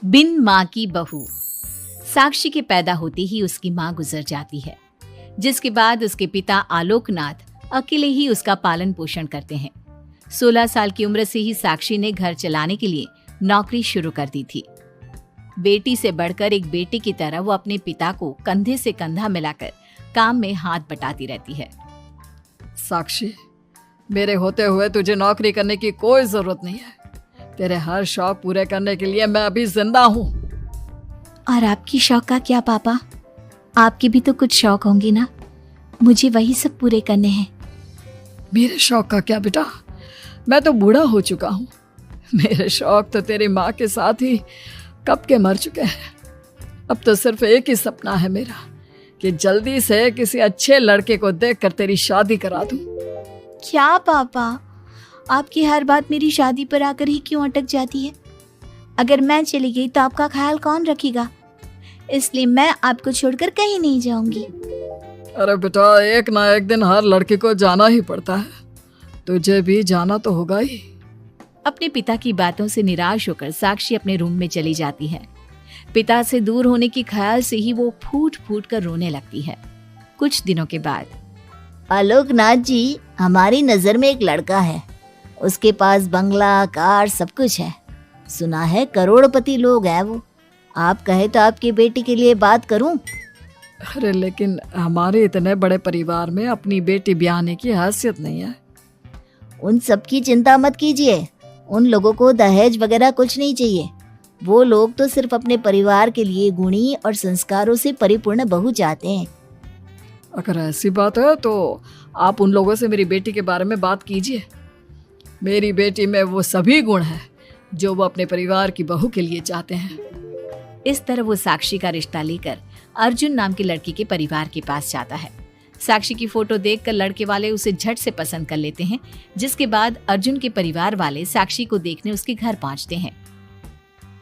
बिन माँ की बहू। साक्षी के पैदा होते ही उसकी माँ गुजर जाती है, जिसके बाद उसके पिता आलोकनाथ अकेले ही उसका पालन पोषण करते हैं। 16 साल की उम्र से ही साक्षी ने घर चलाने के लिए नौकरी शुरू कर दी थी। बेटी से बढ़कर एक बेटी की तरह वो अपने पिता को कंधे से कंधा मिलाकर काम में हाथ बटाती रहती है। साक्षी, मेरे होते हुए तुझे नौकरी करने की कोई जरूरत नहीं है। तेरे हर शौक पूरे करने के लिए मैं अभी जिंदा हूँ। और आपकी शौक का क्या पापा? आपके भी तो कुछ शौक होंगे ना, मुझे वही सब पूरे करने हैं। मेरे शौक का क्या बेटा, मैं तो बूढ़ा हो चुका हूँ। मेरे शौक तो तेरी माँ के साथ ही कब के मर चुके हैं। अब तो सिर्फ एक ही सपना है मेरा कि जल्दी से किसी अच्छे लड़के को देखकर तेरी शादी करा दूं। क्या पापा, आपकी हर बात मेरी शादी पर आकर ही क्यों अटक जाती है? अगर मैं चली गई तो आपका ख्याल कौन रखेगा? इसलिए मैं आपको छोड़कर कहीं नहीं जाऊंगी। अरे बेटा, एक ना एक दिन हर लड़के को जाना ही पड़ता है, तुझे भी जाना तो होगा ही। अपने पिता की बातों से निराश होकर साक्षी अपने रूम में चली जाती है। पिता से दूर होने के ख्याल से ही वो फूट फूट कर रोने लगती है। कुछ दिनों के बाद, आलोकनाथ जी, हमारी नजर में एक लड़का है। उसके पास बंगला, कार, सब कुछ है। सुना है करोड़पति लोग हैं वो। आप कहे तो आपकी बेटी के लिए बात करूं? अरे लेकिन हमारे इतने बड़े परिवार में अपनी बेटी ब्याहने की हैसियत नहीं है। उन सब की चिंता मत कीजिए। उन लोगों को दहेज वगैरह कुछ नहीं चाहिए। वो लोग तो सिर्फ अपने परिवार के लिए गुणी और संस्कारों से परिपूर्ण बहू चाहते हैं। अगर ऐसी बात है तो आप उन लोगों से मेरी बेटी के बारे में बात कीजिए। मेरी बेटी में वो सभी गुण हैं जो वो अपने परिवार की बहू के लिए चाहते हैं। इस तरह वो साक्षी का रिश्ता लेकर अर्जुन नाम की लड़की के परिवार के पास जाता है। साक्षी की फोटो देखकर लड़के वाले उसे झट से पसंद कर लेते हैं, जिसके बाद अर्जुन के परिवार वाले साक्षी को देखने उसके घर पहुंचते हैं।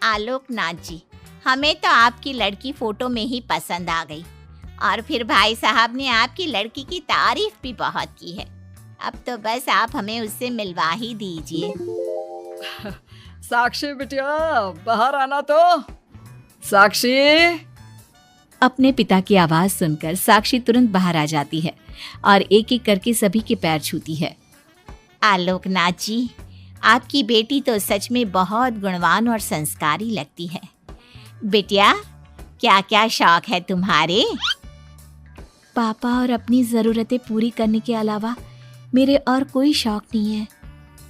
आलोकनाथ जी, हमें तो आपकी लड़की फोटो में ही पसंद आ गई और फिर भाई साहब ने आपकी लड़की की तारीफ भी बहुत की है। अब तो बस आप हमें उससे मिलवा ही दीजिए। साक्षी बिटिया, बाहर आना तो। साक्षी। अपने पिता की आवाज सुनकर साक्षी तुरंत बाहर आ जाती है और एक एक करके सभी के पैर छूती है। आलोकनाथ जी, आपकी बेटी तो सच में बहुत गुणवान और संस्कारी लगती है। बिटिया, क्या क्या शौक है तुम्हारे? पापा, और अपनी जरूरतें पूरी करने के अलावा मेरे और कोई शौक नहीं है।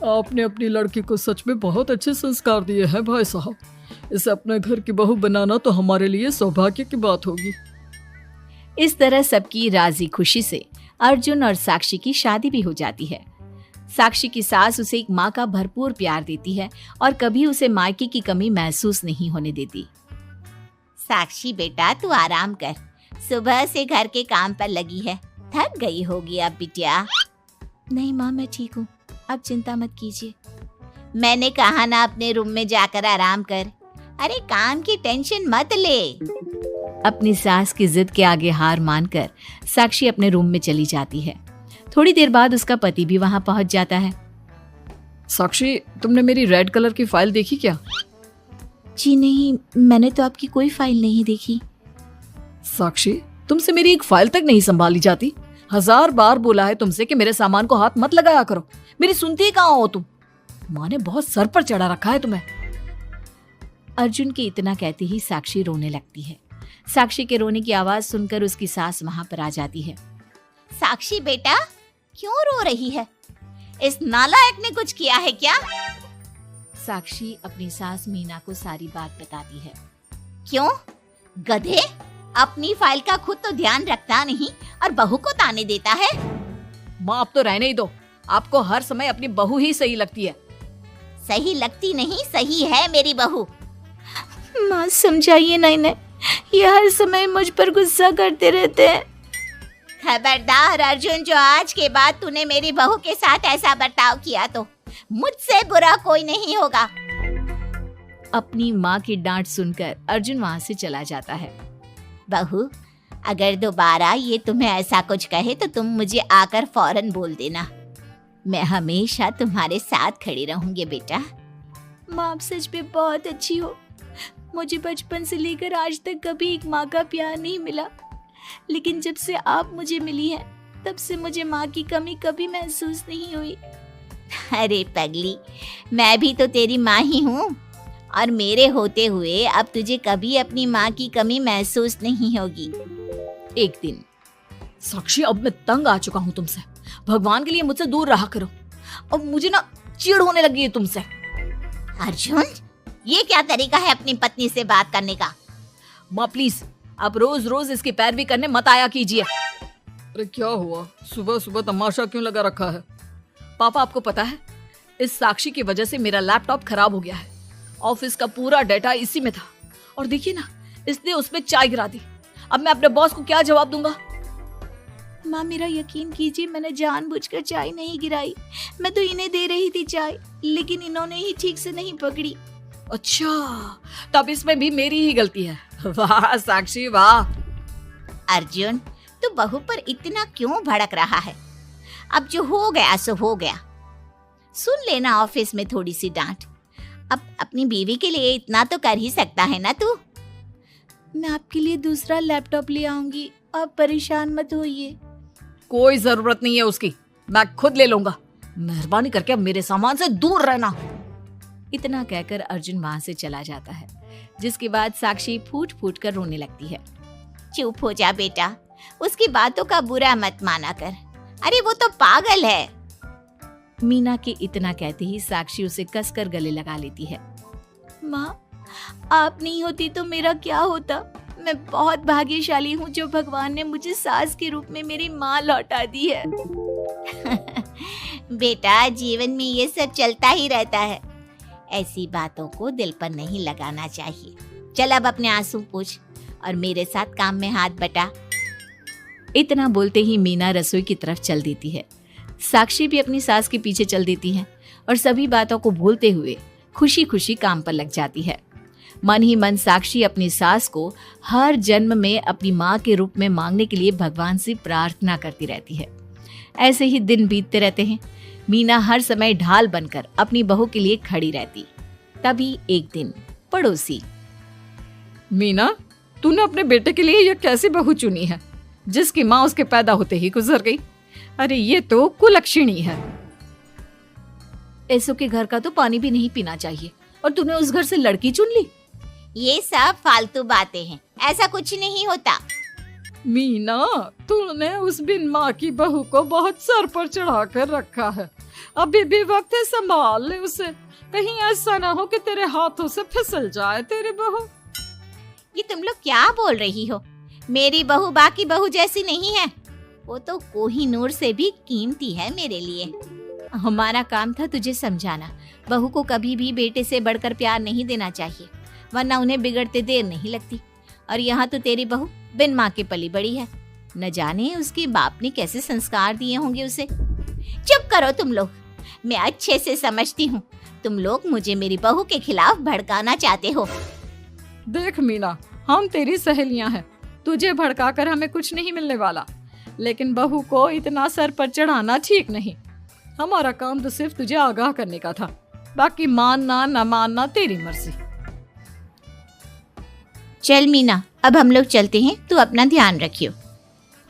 आपने अपनी लड़की को सच में बहुत अच्छे संस्कार दिए हैं भाई साहब। इसे अपने घर की बहू बनाना तो हमारे लिए सौभाग्य की बात होगी। इस तरह सबकी राजी खुशी से अर्जुन और साक्षी की शादी भी हो जाती है। साक्षी की सास उसे एक माँ का भरपूर प्यार देती है और कभी उसे मायके की कमी महसूस नहीं होने देती। साक्षी बेटा, तू आराम कर। सुबह से घर के काम पर लगी है, थक गई होगी अब बिटिया। नहीं माँ, मैं ठीक हूँ, आप चिंता मत कीजिए। मैंने कहा ना, अपने रूम में जाकर आराम कर। अरे काम की टेंशन मत ले। अपनी सास की जिद के आगे हार मानकर साक्षी अपने रूम में चली जाती है। थोड़ी देर बाद उसका पति भी वहां पहुंच जाता है। साक्षी, तुमने मेरी रेड कलर की फाइल देखी क्या? जी नहीं, मैंने तो आपकी कोई फाइल नहीं देखी। साक्षी, तुमसे मेरी एक फाइल तक नहीं संभाली जाती। 1000 बार बोला है तुमसे कि मेरे सामान को हाथ मत लगाया करो। मेरी सुनती कहाँ हो तुम? माँ ने बहुत सर पर चढ़ा रखा है तुम्हें। अर्जुन के इतना कहते ही साक्षी रोने लगती है। साक्षी के रोने की आवाज सुनकर उसकी सास वहां पर आ जाती है। साक्षी बेटा, क्यों रो रही है? इस नालायक ने कुछ किया है क्या? साक्षी अपनी सास मीना को सारी बात बताती है। क्यों? गधे, अपनी फाइल का खुद तो ध्यान रखता नहीं और बहू को ताने देता है। माँ, अब तो रहने ही दो। आपको हर समय अपनी बहू ही सही लगती है। सही लगती नहीं, सही है मेरी बहू। माँ समझाइए ना इन्हें, ये हर समय मुझ पर गुस्सा करते रहते हैं। खबरदार अर्जुन, जो आज के बाद तूने मेरी बहू के साथ ऐसा बर्ताव किया तो मुझसे बुरा कोई नहीं होगा। अपनी माँ की डांट सुनकर अर्जुन वहाँ से चला जाता है। बहू, अगर दोबारा ये तुम्हें ऐसा कुछ कहे तो तुम मुझे आकर फौरन बोल देना। मैं हमेशा तुम्हारे साथ खड़ी रहूंगी बेटा। माँ, आप सच में बहुत अच्छी हो। मुझे बचपन से लेकर आज तक कभी एक माँ का प्यार नहीं मिला, लेकिन जब से आप मुझे मिली हैं, तब से मुझे माँ की कमी कभी महसूस नहीं हुई। अरे पगली, मैं भी तो तेरी माँ ही हूँ, और मेरे होते हुए अब तुझे कभी अपनी माँ की कमी महसूस नहीं होगी। एक दिन साक्षी, अब मैं तंग आ चुका हूँ तुमसे। भगवान के लिए मुझसे दूर रहा करो। अब मुझे ना चिढ़ होने लगी है तुमसे। अर्जुन, ये क्या तरीका है अपनी पत्नी से बात करने का? माँ प्लीज, आप रोज रोज इसकी पैरवी करने मत आया कीजिए। अरे क्या हुआ, सुबह सुबह तमाशा क्यों लगा रखा है? पापा, आपको पता है, इस साक्षी की वजह से मेरा लैपटॉप खराब हो गया है। ऑफिस का पूरा डेटा इसी में था, और देखिए ना, इसने उसमें चाय गिरा दी। अब मैं अपने बॉस को क्या जवाब दूंगा? माँ, मेरा यकीन कीजिए, मैंने जानबूझकर चाय नहीं गिराई। मैं तो इन्हें दे रही थी चाय, लेकिन इन्होंने ही ठीक से नहीं पकड़ी। अच्छा, तब इसमें भी मेरी ही गलती है। वाह साक्षी वाह। अर्जुन, तू बहू पर इतना क्यों भड़क रहा है? अब जो हो गया सो हो गया। सुन लेना ऑफिस में थोड़ी सी डांट। अब अपनी बीवी के लिए इतना तो कर ही सकता है ना तू। मैं आपके लिए दूसरा लैपटॉप ले आऊंगी, आप परेशान मत होइए। कोई जरूरत नहीं है उसकी, मैं खुद ले लूंगा। मेहरबानी करके अब मेरे सामान से दूर रहना। इतना कहकर अर्जुन वहां से चला जाता है, जिसके बाद साक्षी फूट फूट कर रोने लगती है। चुप हो जा बेटा, उसकी बातों का बुरा मत माना कर। अरे वो तो पागल है। मीना के इतना कहते ही साक्षी उसे कसकर गले लगा लेती है। माँ, आप नहीं होती तो मेरा क्या होता? मैं बहुत भाग्यशाली हूँ जो भगवान ने मुझे सास के रूप में मेरी माँ लौटा दी है। बेटा, जीवन में ये सब चलता ही रहता है, ऐसी बातों को दिल पर नहीं लगाना चाहिए। चल अब अपने आंसू पोंछ और मेरे साथ काम में हाथ बटा। इतना बोलते ही मीना रसोई की तरफ चल देती है। साक्षी भी अपनी सास के पीछे चल देती है और सभी बातों को भूलते हुए खुशी खुशी काम पर लग जाती है। मन ही मन साक्षी अपनी सास को हर जन्म में अपनी माँ के रूप में मांगने के लिए भगवान से प्रार्थना करती रहती है। ऐसे ही दिन बीतते रहते हैं। मीना हर समय ढाल बनकर अपनी बहू के लिए खड़ी रहती। तभी एक दिन पड़ोसी, मीना, तूने अपने बेटे के लिए यह कैसी बहू चुनी है, जिसकी माँ उसके पैदा होते ही गुजर गई? अरे ये तो कुलक्षणी है। ऐसो के घर का तो पानी भी नहीं पीना चाहिए, और तूने उस घर से लड़की चुन ली। ये सब फालतू बातें हैं, ऐसा कुछ नहीं होता। मीना, तूने उस बिन माँ की बहू को बहुत सर पर चढ़ा कर रखा है। अभी भी वक्त है, संभाल ले उसे। कहीं ऐसा ना हो कि तेरे हाथों से फिसल जाए तेरी बहू। ये तुम लोग क्या बोल रही हो? मेरी बहू बाकी बहू जैसी नहीं है, वो तो कोहिनूर से भी कीमती है मेरे लिए। हमारा काम था तुझे समझाना। बहू को कभी भी बेटे से बढ़कर प्यार नहीं देना चाहिए, वरना उन्हें बिगड़ते देर नहीं लगती। और यहाँ तो तेरी बहू बिन माँ के पली बड़ी है। न जाने उसके बाप ने कैसे संस्कार दिए होंगे उसे। चुप करो तुम लोग, मैं अच्छे से समझती हूँ तुम लोग मुझे मेरी बहू के खिलाफ भड़काना चाहते हो। देख मीना, हम तेरी सहेलियां हैं, तुझे भड़काकर हमें कुछ नहीं मिलने वाला, लेकिन बहू को इतना सर पर चढ़ाना ठीक नहीं। हमारा काम तो सिर्फ तुझे आगाह करने का था, बाकी मानना न मानना तेरी मर्जी। चल मीना, अब हम लोग चलते हैं, तू अपना ध्यान रखियो।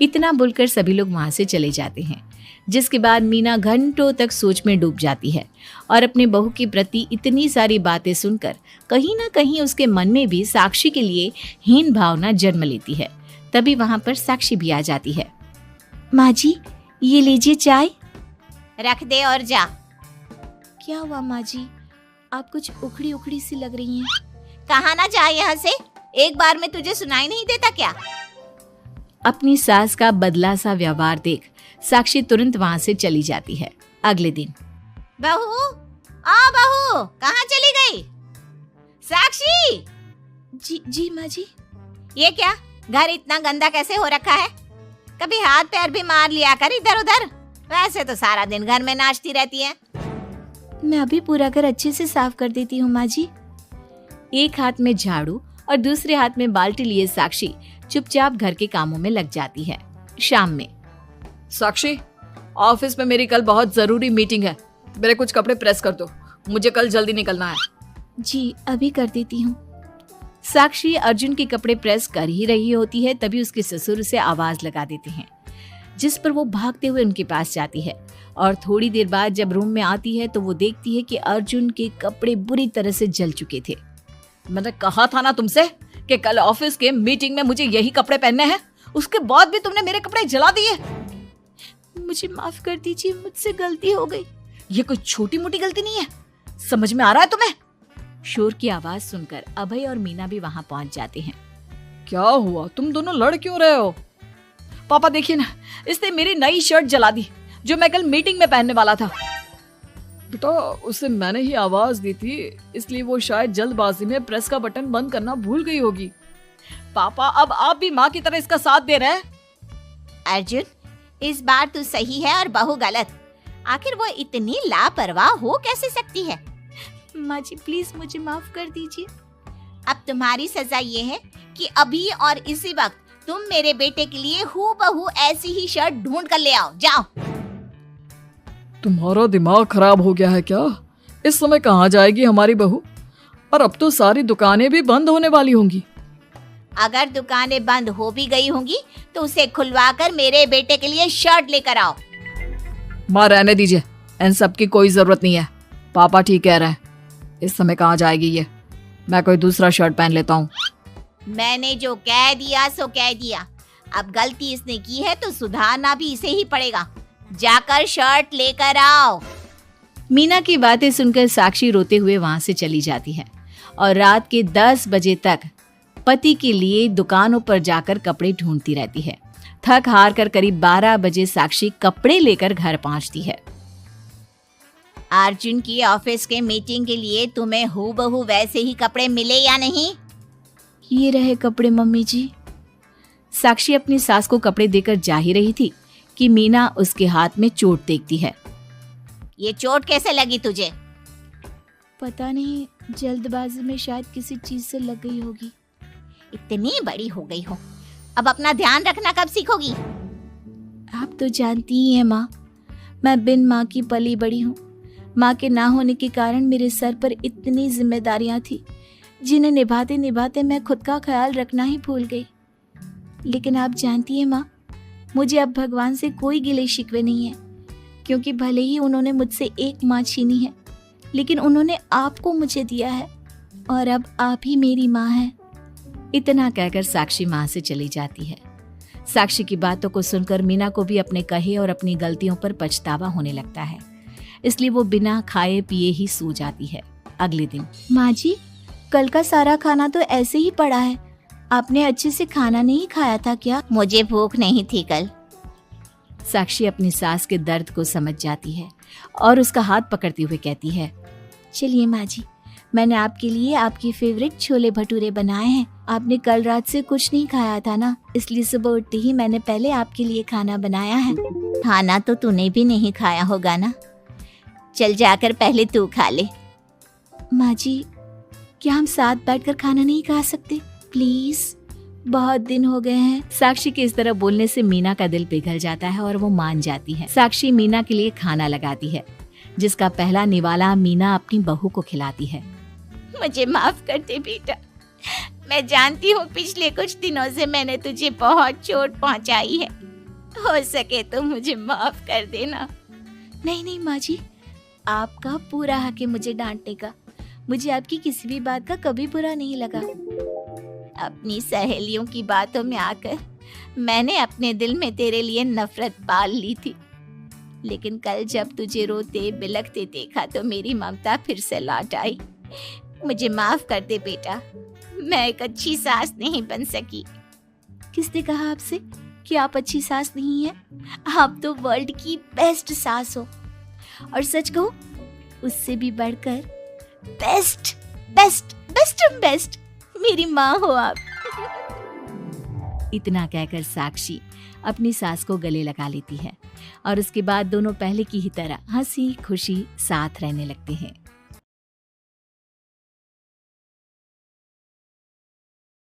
इतना बोलकर सभी लोग वहां से चले जाते हैं, जिसके बाद मीना घंटों तक सोच में डूब जाती है और अपने बहू के प्रति इतनी सारी बातें सुनकर कहीं ना कहीं उसके मन में भी साक्षी के लिए हीन भावना जन्म लेती है। तभी वहां पर साक्षी भी आ जाती है। माँ जी, ये लीजिए चाय। रख दे और जा। क्या हुआ माँ जी, आप कुछ उखड़ी उखड़ी सी लग रही हैं। कहाँ ना जाए यहाँ से, एक बार में तुझे सुनाई नहीं देता क्या? अपनी सास का बदला सा व्यवहार देख साक्षी तुरंत वहां से चली जाती है। अगले दिन, बहू, बहू कहाँ चली गई? साक्षी! जी माँ जी। ये क्या, घर इतना गंदा कैसे हो रखा है? कभी हाथ पैर भी मार लिया कर इधर उधर। वैसे तो सारा दिन घर में नाचती रहती है। मैं अभी पूरा घर अच्छे से साफ कर देती हूँ माँ जी। एक हाथ में झाड़ू और दूसरे हाथ में बाल्टी लिए साक्षी चुपचाप घर के कामों में लग जाती है। शाम में, साक्षी, ऑफिस में मेरी कल बहुत जरूरी मीटिंग है, मेरे कुछ कपड़े प्रेस कर दो, मुझे कल जल्दी निकलना है। जी अभी कर देती हूँ। साक्षी अर्जुन के कपड़े प्रेस कर ही रही होती है, तभी उसके ससुर उसे आवाज लगा देते हैं, जिस पर वो भागते हुए उनके पास जाती है। और थोड़ी देर बाद जब रूम में आती है तो वो देखती है कि अर्जुन के कपड़े बुरी तरह से जल चुके थे। मैंने कहा था ना तुमसे कि कल ऑफिस के मीटिंग में मुझे यही कपड़े पहनने हैं, उसके बाद भी तुमने मेरे कपड़े जला दिए। मुझे माफ कर दीजिए, मुझसे गलती हो गई। ये कोई छोटी मोटी गलती नहीं है, समझ में आ रहा है तुम्हें? शोर की आवाज सुनकर अभय और मीना भी वहां पहुंच जाते हैं। क्या हुआ, तुम दोनों लड़ क्यों रहे हो? पापा देखिए ना, इसने मेरी नई शर्ट जला दी जो मैं कल मीटिंग में पहनने वाला था। बेटा उसे मैंने ही आवाज दी थी, इसलिए वो शायद जल्दबाजी में प्रेस का बटन बंद करना भूल गई होगी। पापा अब आप भी माँ की तरह इसका साथ दे रहे हैं। अर्जुन, इस बार तू सही है और बहू गलत। आखिर वो इतनी लापरवाह हो कैसे सकती है? माँ जी प्लीज मुझे माफ कर दीजिए। अब तुम्हारी सजा ये है कि अभी और इसी वक्त तुम मेरे बेटे के लिए हूबहू ऐसी ही शर्ट ढूंढ कर ले आओ। जाओ। तुम्हारा दिमाग खराब हो गया है क्या? इस समय कहाँ जाएगी हमारी बहू? और अब तो सारी दुकानें भी बंद होने वाली होंगी। अगर दुकानें बंद हो भी गई होंगी तो उसे खुलवा कर मेरे बेटे के लिए शर्ट लेकर आओ। माँ रहने दीजिए, इन सब की कोई जरूरत नहीं है। पापा ठीक कह रहे हैं, इस समय कहाँ जाएगी ये? मैं कोई दूसरा शर्ट पहन लेता हूँ। मैंने जो कह दिया सो कह दिया। अब गलती इसने की है तो सुधारना भी इसे ही पड़ेगा। जाकर शर्ट लेकर आओ। मीना की बातें सुनकर साक्षी रोते हुए वहां से चली जाती है और रात के 10 बजे तक पति के लिए दुकानों पर जाकर कपड़े ढूंढती रहती है। थक हार कर करीब 12 बजे साक्षी कपड़े लेकर घर पहुंचती है। अर्जुन की ऑफिस के मीटिंग के लिए तुम्हें हूबहू वैसे ही कपड़े मिले या नहीं? ये रहे कपड़े मम्मी जी। साक्षी अपनी सास को कपड़े देकर जा ही रही थी कि मीना उसके हाथ में चोट देखती है। ये चोट कैसे लगी तुझे? पता नहीं, जल्दबाजी में शायद किसी चीज से लग गई होगी। इतनी बड़ी हो गई हो, अब अपना ध्यान रखना कब सीखोगी? आप तो जानती ही हैं माँ, मैं बिन माँ की पली बड़ी हूँ। माँ के ना होने के कारण मेरे सर पर इतनी जिम्मेदारियां थी जिन्हें निभाते निभाते मैं खुद का ख्याल रखना ही भूल गई। लेकिन आप जानती हैं माँ, मुझे अब भगवान से कोई गिले शिकवे नहीं है, क्योंकि भले ही उन्होंने मुझसे एक माँ छीनी है, लेकिन उन्होंने आपको मुझे दिया है और अब आप ही मेरी माँ हैं। इतना कहकर साक्षी माँ से चली जाती है। साक्षी की बातों को सुनकर मीना को भी अपने कहे और अपनी गलतियों पर पछतावा होने लगता है, इसलिए वो बिना खाए पिए ही सो जाती है। अगले दिन, माँ जी कल का सारा खाना तो ऐसे ही पड़ा है, आपने अच्छे से खाना नहीं खाया था क्या? मुझे भूख नहीं थी कल। साक्षी अपनी सास के दर्द को समझ जाती है और उसका हाथ पकड़ते हुए कहती है, चलिए माँ जी, मैंने आपके लिए आपकी फेवरेट छोले भटूरे बनाए हैं। आपने कल रात से कुछ नहीं खाया था ना, इसलिए सुबह उठते ही मैंने पहले आपके लिए खाना बनाया है। खाना तो तूने भी नहीं खाया होगा ना, चल जाकर पहले तू खा ले। माँ जी क्या हम साथ बैठकर खाना नहीं खा सकते प्लीज? बहुत दिन हो गए हैं। साक्षी के इस तरह बोलने से मीना का दिल पिघल जाता है और वो मान जाती है। साक्षी मीना के लिए खाना लगाती है, जिसका पहला निवाला मीना अपनी बहू को खिलाती है। मुझे माफ कर दे बेटा, मैं जानती हूँ पिछले कुछ दिनों से मैंने तुझे बहुत चोट पहुँचाई है, हो सके तो मुझे माफ कर देना। नहीं नहीं माँ जी, आपका पूरा हक है मुझे डांटने का। मुझे आपकी किसी भी बात का कभी बुरा नहीं लगा। अपनी सहेलियों की बातों में आकर मैंने अपने दिल में तेरे लिए नफरत पाल ली थी, लेकिन कल जब तुझे रोते बिलखते देखा तो मेरी ममता फिर से लौट आई। मुझे माफ कर दे बेटा, मैं एक अच्छी सास नहीं बन सकी। किसने कहा आपसे कि आप अच्छी सास नहीं हैं? आप तो वर्ल्ड की बेस्ट सास हो, और सच कहूं उससे भी बढ़कर बेस्ट बेस्ट बेस्ट बेस्ट मेरी माँ हो आप। इतना कहकर साक्षी अपनी सास को गले लगा लेती है और उसके बाद दोनों पहले की ही तरह हंसी खुशी साथ रहने लगते हैं।